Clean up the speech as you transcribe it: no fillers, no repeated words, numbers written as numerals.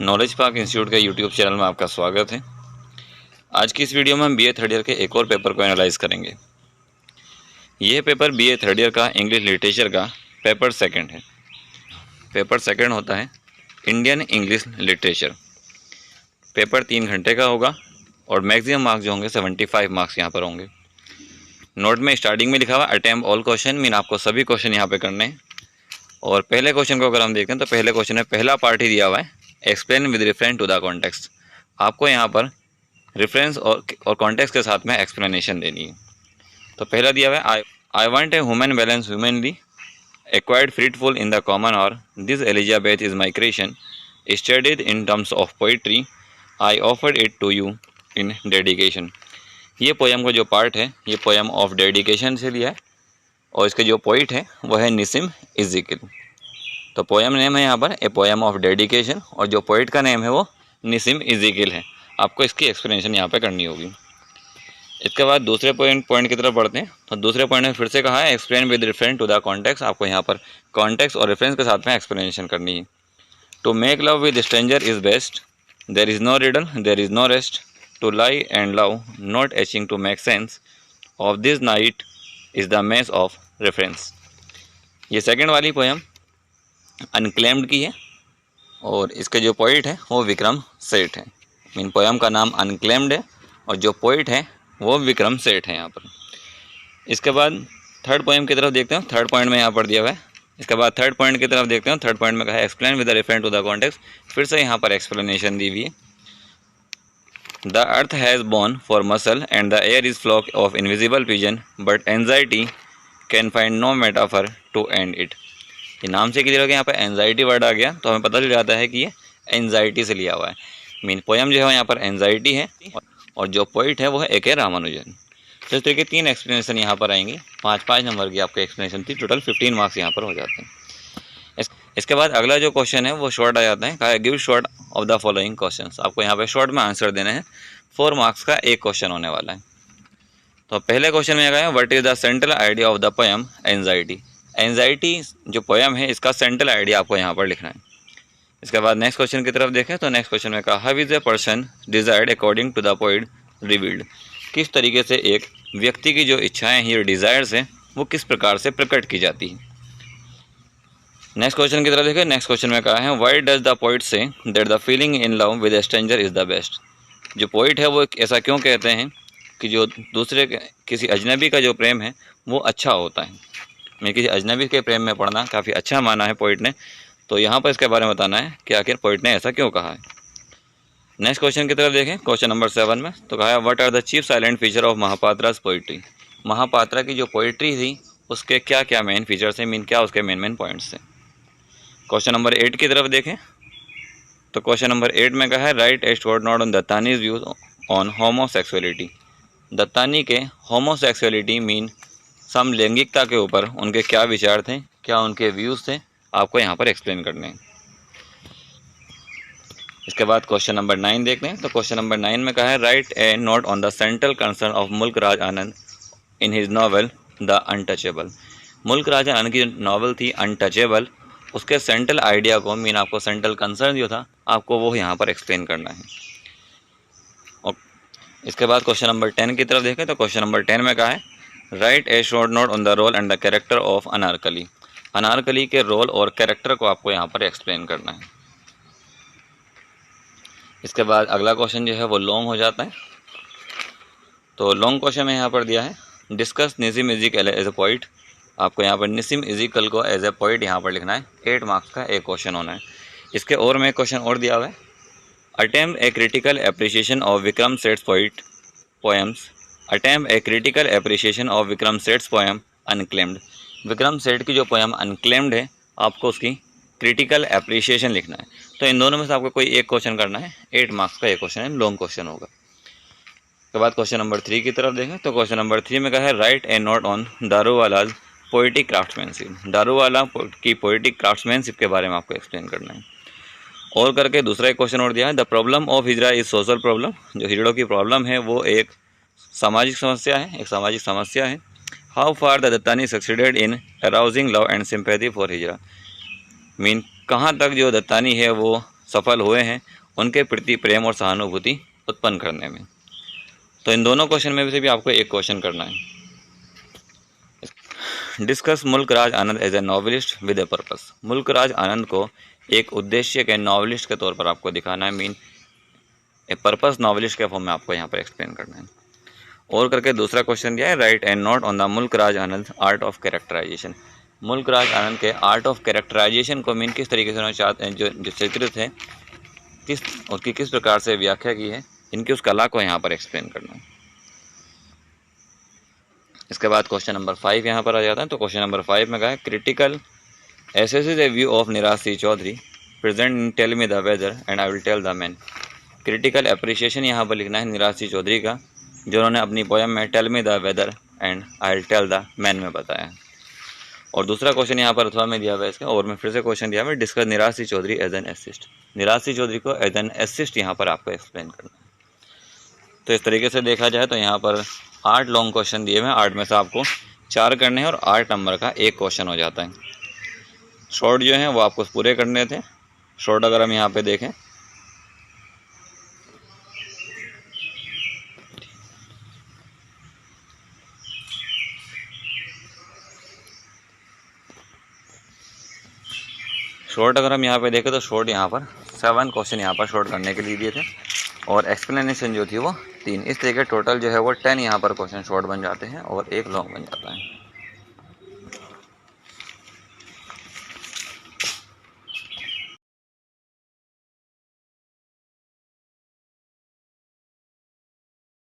Knowledge park institute के YouTube channel में आपका स्वागत है। आज की इस वीडियो में हम बीए थर्ड ईयर के एक और पेपर को एनालाइज करेंगे। यह पेपर बीए थर्ड ईयर का इंग्लिश लिटरेचर का पेपर सेकंड है। पेपर सेकंड होता है इंडियन इंग्लिश लिटरेचर। पेपर 3 घंटे का होगा और मैक्सिमम मार्क्स जो होंगे 75 मार्क्स यहाँ पर होंगे। नोट में स्टार्टिंग में लिखा हुआ अटेम्प्ट ऑल क्वेश्चन, मीन आपको सभी क्वेश्चन यहाँ पे करने हैं। और पहले क्वेश्चन को अगर हम देखते हैं तो पहले क्वेश्चन में पहला पार्ट ही दिया हुआ है, explain with reference to the context. आपको यहाँ पर रेफरेंस और कॉन्टेक्स्ट के साथ में एक्सप्लेनेशन देनी है। तो पहला दिया हुआ है I want a human balance humanly acquired fruitful in the common और this Elizabeth is my creation studied in terms of poetry I offered it to you in dedication. ये पोएम का जो पार्ट है ये पोएम ऑफ डेडिकेशन से लिया है और इसके जो पोइट है वह है निसिम इज़ेकियल। तो पोएम नेम है यहाँ पर ए पोएम ऑफ डेडिकेशन और जो पोइट का नेम है वो निसिम इज़ेकियल है। आपको इसकी एक्सप्लेनेशन यहाँ पे करनी होगी। इसके बाद दूसरे पॉइंट की तरफ बढ़ते हैं। तो दूसरे पॉइंट में फिर से कहा है explain with reference to the context. आपको यहाँ पर कॉन्टेक्स्ट और रेफरेंस के साथ में एक्सप्लेनेशन करनी है। To make love with stranger is best, there is no riddle, there is no rest, to lie and love not aching to make sense of this night is the mess of reference. ये second वाली poem unclaimed की है और इसके जो poet है वो विक्रम सेठ है। मीन पोएम का नाम अनक्लेम्ड है और जो पोइट है वो विक्रम सेठ है यहाँ पर। इसके बाद थर्ड पोएम की तरफ देखते हैं। थर्ड पॉइंट में यहाँ पर दिया हुआ है। इसके बाद थर्ड पॉइंट की तरफ देखते हैं। थर्ड पॉइंट में कहा है explain with reference to the context. फिर से यहाँ पर एक्सप्लेनेशन दी हुई है। The earth has bone for muscle and the air is flock of invisible pigeon but anxiety can find no metaphor to end it. ये नाम से क्लियर हो गया, यहाँ पर एंजाइटी वर्ड आ गया तो हमें पता चल जाता है कि ये एंजाइटी से लिया हुआ है। मीन पोएम जो है यहाँ पर एंजाइटी है और जो पोइट है वो है ए.के. रामानुजन। तो इस तरीके 3 एक्सप्लेनेशन यहाँ पर आएंगी। 5-5 नंबर की आपको एक्सप्लेनेशन थी। टोटल 15 मार्क्स यहाँ पर हो जाते हैं। इसके बाद अगला जो क्वेश्चन है वो शॉर्ट आ जाता है। कहा है give short of the following questions. आपको यहाँ पे शॉर्ट में आंसर देने हैं। 4 मार्क्स का एक क्वेश्चन होने वाला है। तो पहले क्वेश्चन में कहा है what is the central idea of the poem anxiety. Anxiety जो पोएम है इसका सेंट्रल आइडिया आपको यहाँ पर लिखना है। इसके बाद नेक्स्ट क्वेश्चन की तरफ देखें तो नेक्स्ट क्वेश्चन में कहा how is a person desired according to the poet revealed. किस तरीके से एक व्यक्ति की जो इच्छाएं हैं, डिज़ायर्स हैं, वो किस प्रकार से प्रकट की जाती है। नेक्स्ट क्वेश्चन की तरफ देखें। नेक्स्ट क्वेश्चन में कहा है why does the poet say that the feeling in love with A stranger is the best. जो पोइट है वो ऐसा क्यों कहते हैं कि जो दूसरे किसी अजनबी का जो प्रेम है वो अच्छा होता है। मैं किसी अजनबी के प्रेम में पड़ना काफ़ी अच्छा माना है पोइट ने। तो यहाँ पर इसके बारे में बताना है कि आखिर पोइट ने ऐसा क्यों कहा है। नेक्स्ट क्वेश्चन की तरफ देखें। क्वेश्चन नंबर 7 में तो कहा है what are the chief silent feature of महापात्रा's पोइट्री। महापात्रा की जो पोइट्री थी उसके क्या क्या मेन फीचर्स हैं, मीन क्या उसके मेन पॉइंट्स हैं। क्वेश्चन नंबर 8 की तरफ देखें तो क्वेश्चन नंबर 8 में कहा है write a short note on Dattani's views on homosexuality. Dattani के होमोसेक्सुअलिटी मीन समलैंगिकता के ऊपर उनके क्या विचार थे, क्या उनके व्यूज़ थे, आपको यहाँ पर एक्सप्लेन करने हैं। इसके बाद क्वेश्चन नंबर 9 देखते हैं। तो क्वेश्चन नंबर 9 में कहा है write a note on the central concern of Mulk Raj Anand in his novel the untouchable. Mulk Raj Anand की नॉवल थी अनटचेबल, उसके सेंट्रल आइडिया को, मीन आपको सेंट्रल कंसर्न जो था आपको वो यहाँ पर एक्सप्लेन करना है। और इसके बाद क्वेश्चन नंबर 10 की तरफ देखें तो क्वेश्चन नंबर 10 में कहा है write a short note on the role and the character of Anarkali. Anarkali के रोल और कैरेक्टर को आपको यहाँ पर एक्सप्लेन करना है। इसके बाद अगला क्वेश्चन जो है वो लॉन्ग हो जाता है। तो लॉन्ग क्वेश्चन में यहाँ पर दिया है डिस्कस निसिम इज़ेकियल एज ए पोइट। आपको यहाँ पर निसिम इज़ेकियल को एज ए पोइट यहाँ पर लिखना है। 8 मार्क्स का एक क्वेश्चन होना है। इसके और में क्वेश्चन और दिया हुआ है attempt a critical appreciation of Vikram Seth's poems. Attempt a critical appreciation of Vikram Seth's poem unclaimed. Vikram Seth की जो पोएम अनक्लेम्ड है आपको उसकी क्रिटिकल एप्रिसिएशन लिखना है। तो इन दोनों में से आपको कोई एक क्वेश्चन करना है। 8 मार्क्स का एक क्वेश्चन है, लॉन्ग क्वेश्चन होगा। उसके बाद क्वेश्चन नंबर 3 की तरफ देखें तो क्वेश्चन नंबर 3 में कहा है write a note on Daruwalla's poetic craftsmanship. Daruwalla की पोइटिक क्राफ्ट्समैनशिप के बारे में आपको एक्सप्लेन करना है। और करके दूसरा एक क्वेश्चन और दिया है the problem of hijra is social problem. जो हिजड़ों की प्रॉब्लम है वो एक सामाजिक समस्या है, एक सामाजिक समस्या है। How far the Dattani succeeded in arousing love and sympathy for hijra. Mean कहाँ तक जो दत्तानी है वो सफल हुए हैं उनके प्रति प्रेम और सहानुभूति उत्पन्न करने में। तो इन दोनों क्वेश्चन में से भी आपको एक क्वेश्चन करना है। Discuss Mulk Raj Anand as a novelist with a purpose. Mulk Raj आनंद को एक उद्देश्य के नॉवेलिस्ट के तौर पर आपको दिखाना है, मीन ए पर्पस नॉवेलिस्ट के फॉर्म में आपको यहाँ पर एक्सप्लेन करना है। और करके दूसरा क्वेश्चन दिया है, right and note on the मुल्क राज आनंद आर्ट ऑफ कैरेक्टराइजेशन। मुल्क राज आनंद के आर्ट ऑफ कैरेक्टराइजेशन को मीन किस तरीके से उन्होंने चाहते हैं, जो चित्रित है उसकी किस प्रकार से व्याख्या की है, इनकी उस कला को यहाँ पर एक्सप्लेन करना है। इसके बाद क्वेश्चन नंबर 5 यहाँ पर आ जाता है। तो क्वेश्चन नंबर 5 में कहा है, critical assess a view of Nirad C Chaudhuri present in tell me the weather and I will tell the man. Critical appreciation यहाँ पर लिखना है निराज सी चौधरी का, जो उन्होंने अपनी पोएम में tell me the weather and I will tell the man में बताया। और दूसरा क्वेश्चन यहाँ पर अथवा में दिया हुआ है इसका, और में फिर से क्वेश्चन दिया हुआ है, discuss Nirad C Chaudhuri as an essayist. Nirad C Chaudhuri को एज एन एसिस्ट यहाँ पर आपको एक्सप्लेन करना है। तो इस तरीके से देखा जाए तो यहाँ पर 8 लॉन्ग क्वेश्चन दिए हुए हैं, 8 में से आपको 4 करने हैं और 8 नंबर का एक क्वेश्चन हो जाता है। शॉर्ट जो हैं वो आपको पूरे करने थे। शॉर्ट अगर हम यहाँ पे देखें, शॉर्ट अगर हम यहाँ पे देखें तो शॉर्ट यहाँ पर 7 क्वेश्चन यहाँ पर शॉर्ट करने के लिए दिए थे और एक्सप्लेनेशन जो थी वो 3। इस तरीके टोटल जो है वो 10 यहाँ पर क्वेश्चन शॉर्ट बन जाते हैं और एक लॉन्ग बन जाता है।